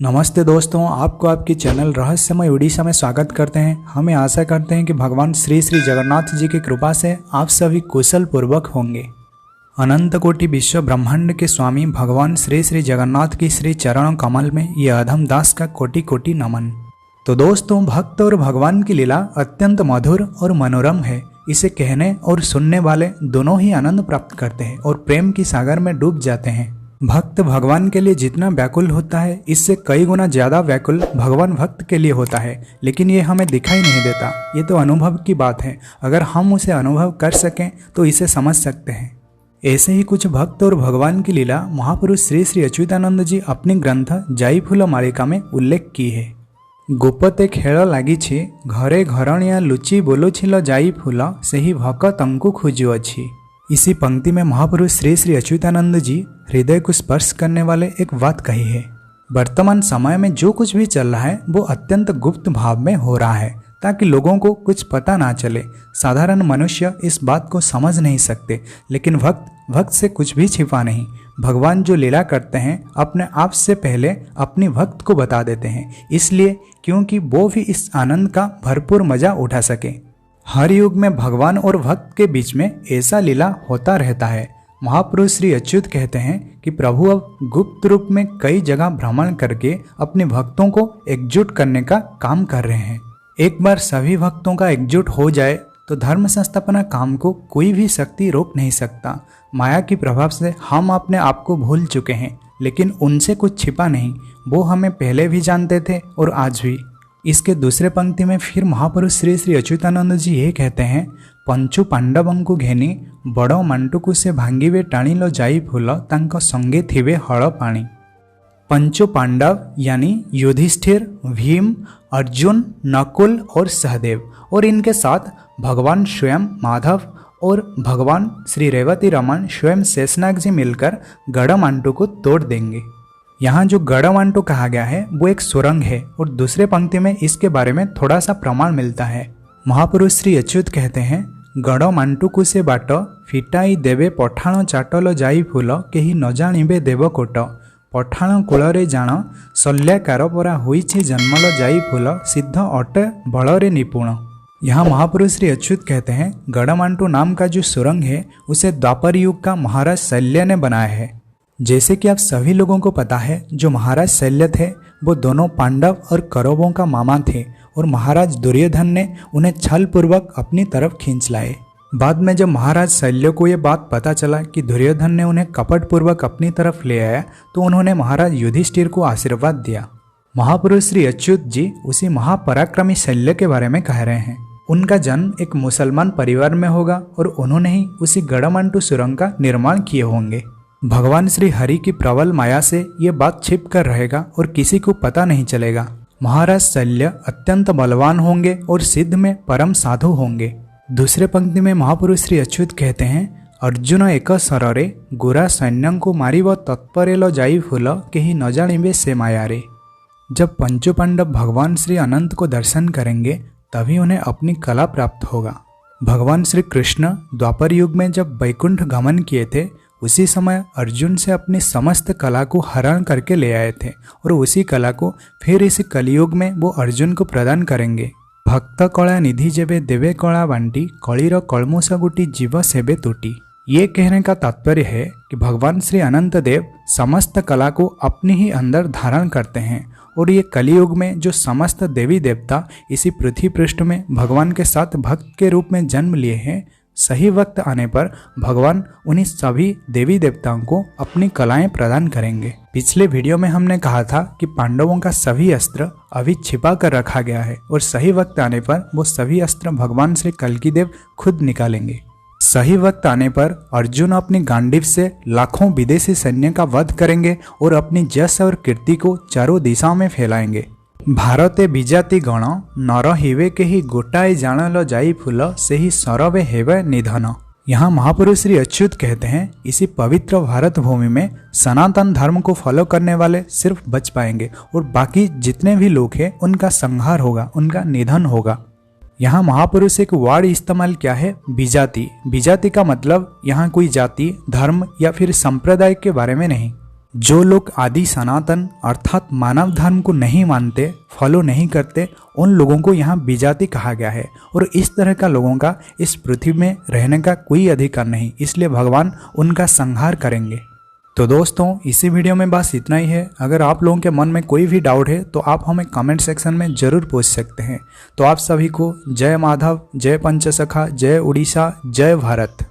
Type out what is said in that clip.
नमस्ते दोस्तों, आपको आपके चैनल रहस्यमय उड़ीसा में स्वागत करते हैं। हमें आशा करते हैं कि भगवान श्री श्री जगन्नाथ जी की कृपा से आप सभी कुशल पूर्वक होंगे। अनंत कोटि विश्व ब्रह्मांड के स्वामी भगवान श्री श्री जगन्नाथ की श्री चरण कमल में ये अधम दास का कोटि कोटि नमन। तो दोस्तों, भक्त और भगवान की लीला अत्यंत मधुर और मनोरम है। इसे कहने और सुनने वाले दोनों ही आनंद प्राप्त करते हैं और प्रेम की सागर में डूब जाते हैं। भक्त भगवान के लिए जितना व्याकुल होता है, इससे कई गुना ज्यादा व्याकुल भगवान भक्त के लिए होता है, लेकिन ये हमें दिखाई नहीं देता। ये तो अनुभव की बात है। अगर हम उसे अनुभव कर सकें तो इसे समझ सकते हैं। ऐसे ही कुछ भक्त और भगवान की लीला महापुरुष श्री श्री अच्युतानंद जी अपनी ग्रंथ जाई फूल मालिका में उल्लेख की है। गोपते खेल लागिछि घरे घरणिया लुचि बोलुछिल जाई फूल सेही भक्तंकु खोजुअछि। इसी पंक्ति में महापुरुष श्री श्री अच्युतानंद जी हृदय को स्पर्श करने वाले एक बात कही है। वर्तमान समय में जो कुछ भी चल रहा है वो अत्यंत गुप्त भाव में हो रहा है, ताकि लोगों को कुछ पता ना चले। साधारण मनुष्य इस बात को समझ नहीं सकते, लेकिन भक्त से कुछ भी छिपा नहीं। भगवान जो लीला करते हैं अपने आप से पहले अपनी भक्त को बता देते हैं, इसलिए क्योंकि वो भी इस आनंद का भरपूर मजा उठा सके। हर युग में भगवान और भक्त के बीच में ऐसा लीला होता रहता है। महापुरुष श्री अच्युत कहते हैं कि प्रभु अब गुप्त रूप में कई जगह भ्रमण करके अपने भक्तों को एकजुट करने का काम कर रहे हैं। एक बार सभी भक्तों का एकजुट हो जाए तो धर्म संस्थापना काम को कोई भी शक्ति रोक नहीं सकता। माया के प्रभाव से हम अपने आप को भूल चुके हैं, लेकिन उनसे कुछ छिपा नहीं। वो हमें पहले भी जानते थे और आज भी। इसके दूसरे पंक्ति में फिर महापुरुष श्री श्री अच्युतानंद जी ये कहते हैं, पंचु पांडवंकु घेनी बड़ो मांटुकु से भांगिवे टाणिलो जाई फूल तांको संगे थिवे हड़ पानी। पंचो पांडव यानी युधिष्ठिर, भीम, अर्जुन, नकुल और सहदेव, और इनके साथ भगवान स्वयं माधव और भगवान श्री रेवती रमन स्वयं शेषनाग जी मिलकर गढ़मांटू को तोड़ देंगे। यहाँ जो गढ़मांटू कहा गया है वो एक सुरंग है, और दूसरे पंक्ति में इसके बारे में थोड़ा सा प्रमाण मिलता है। महापुरुष श्री अच्युत कहते हैं, गढ़मांटुकु से बाट फिटाई देवे पठाण चाटल जाई फूल केही न जानिबे देवकोट पठाण कूलरे जान शल्याकार परा होइछि जन्मल जाई फूल सिद्ध अटे बलरे निपुण। यहाँ महापुरुष श्री अच्युत कहते हैं, गढ़मांटू नाम का जो सुरंग है उसे द्वापर युग का महाराज शल्य ने बनाया है। जैसे कि आप सभी लोगों को पता है, जो महाराज शल्य थे वो दोनों पांडव और कौरवों का मामा थे, और महाराज दुर्योधन ने उन्हें छल पूर्वक अपनी तरफ खींच लाए। बाद में जब महाराज शल्य को ये बात पता चला कि दुर्योधन ने उन्हें कपट पूर्वक अपनी तरफ ले आया, तो उन्होंने महाराज युधिष्ठिर को आशीर्वाद दिया। महापुरुष श्री अच्युत जी उसी महापराक्रमी शल्य के बारे में कह रहे हैं। उनका जन्म एक मुसलमान परिवार में होगा और उन्होंने ही उसी गढ़मांटू सुरंग का निर्माण किए होंगे। भगवान श्री हरि की प्रबल माया से ये बात छिप कर रहेगा और किसी को पता नहीं चलेगा। महाराज शल्य अत्यंत बलवान होंगे और सिद्ध में परम साधु होंगे। दूसरे पंक्ति में महापुरुष श्री अच्युत कहते हैं, अर्जुन एक सରରେ गोरा सैन्य को मारिब तत्परेल जाई फूल केही न जानिबे से मायारे। जब पंचो पांडव भगवान श्री अनंत को दर्शन करेंगे तभी उन्हें अपनी कला प्राप्त होगा। भगवान श्री कृष्ण द्वापर युग में जब वैकुंठ गमन किए थे, उसी समय अर्जुन से अपनी समस्त कला को हरण करके ले आए थे, और उसी कला को फिर इस कलियुग में वो अर्जुन को प्रदान करेंगे। भक्त कला निधि जेबे देवे कला बांटी कलिर कलमुष गुटी जीव सेबे टूटी। ये कहने का तात्पर्य है कि भगवान श्री अनंत देव समस्त कला को अपने ही अंदर धारण करते हैं, और ये कलियुग में जो समस्त देवी देवता इसी पृथ्वी पृष्ठ में भगवान के साथ भक्त के रूप में जन्म लिए हैं, सही वक्त आने पर भगवान उन्हीं सभी देवी देवताओं को अपनी कलाएं प्रदान करेंगे। पिछले वीडियो में हमने कहा था कि पांडवों का सभी अस्त्र अभी छिपा कर रखा गया है, और सही वक्त आने पर वो सभी अस्त्र भगवान श्री कल्की देव खुद निकालेंगे। सही वक्त आने पर अर्जुन अपनी गांडीव से लाखों विदेशी सैन्य का वध करेंगे और अपनी यश और कीर्ति को चारों दिशाओं में फैलाएंगे। भारते विजाति गण नर हिवे केही गोटाए जानल जाई फूल सेही सरवे हेवे निधन। यहाँ महापुरुष श्री अच्युत कहते हैं, इसी पवित्र भारत भूमि में सनातन धर्म को फॉलो करने वाले सिर्फ बच पाएंगे, और बाकी जितने भी लोग हैं उनका संहार होगा, उनका निधन होगा। यहाँ महापुरुष एक वर्ड इस्तेमाल किया है, विजाति। विजाति का मतलब यहाँ कोई जाति, धर्म या फिर संप्रदाय के बारे में नहीं। जो लोग आदि सनातन अर्थात मानव धर्म को नहीं मानते, फॉलो नहीं करते, उन लोगों को यहाँ विजाति कहा गया है और इस तरह का लोगों का इस पृथ्वी में रहने का कोई अधिकार नहीं, इसलिए भगवान उनका संहार करेंगे। तो दोस्तों इसी वीडियो में बस इतना ही है। अगर आप लोगों के मन में कोई भी डाउट है तो आप हमें कमेंट सेक्शन में ज़रूर पूछ सकते हैं। तो आप सभी को जय माधव, जय पंचसखा, जय उड़ीसा, जय भारत।